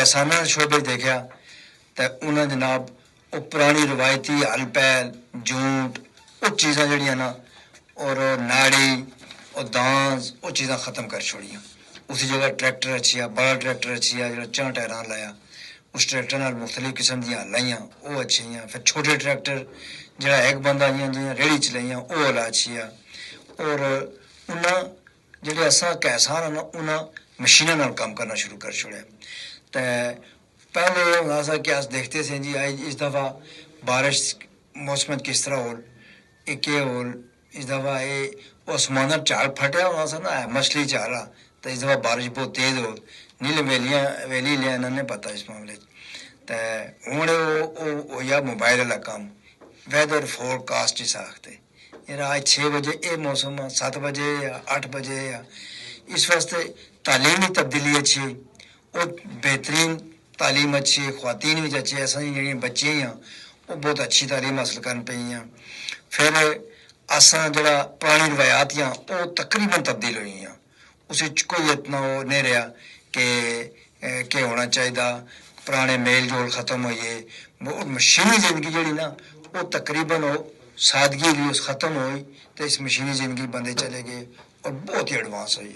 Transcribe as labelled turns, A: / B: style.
A: किसाना शोबे देखा तो उन्हें जनाब वो पुरानी रवायती हल पैल जूट वो चीज़ां जड़ियां ना और नाड़ी और दांज वो चीज़ां ख़त्म कर छोड़ियां। उसी जगह ट्रैक्टर अच्छी आ, बड़ा ट्रैक्टर अच्छी आ जो 4 टायरां लाया, उस ट्रैक्टर नाल मुख्तलिफ किस्म दी लाइयां वो अच्छी हैं। फिर छोटे ट्रैक्टर जरा एक बंदा जियां रेहड़ी चलाइयां वो वाला अच्छी आ। और उन्हें जेह्ड़े असां किसान ना उन्हें मशीनां नाल काम करना शुरू कर छोड़िया। तो पहले होंदा सा कि अस देखते थे जी आज इस दफ़ा बारिश मौसम किस तरह हो केह् हो इस दफ़ा ये आसमान झाड़ फटिया होना सा ना मछली झाड़ आ तो इस दफ़ा बारिश बहुत तेज़ हो नीले वेली लिया इन्होंने पता इस मामले तो हूँ हो या मोबाइल वाला काम वैदर फोरकास्ट जिस आखते यार आज 6 बजे ये मौसम 7 बजे या 8 बजे या इस वास्ते तालीमी तब्दीली अच्छी और बेहतरीन तालीम अच्छी ख्वातीन भी अच्छी असा जी बच्चियां ही वो बहुत अच्छी तालीम हासिल कर पई। फिर असा जरा पुरानी रवायात वो तकरीबन तब्दील हुई उस कोई इतना वो नहीं रहा कि होना चाहिए पुराने मेल जोल ख़त्म होइए। वो मशीनी ज़िंदगी जी ना वो तकरीबन वो सादगी भी उस ख़त्म हुई तो इस मशीनी ज़िंदगी बंदे चले गए और बहुत ही एडवांस हुई।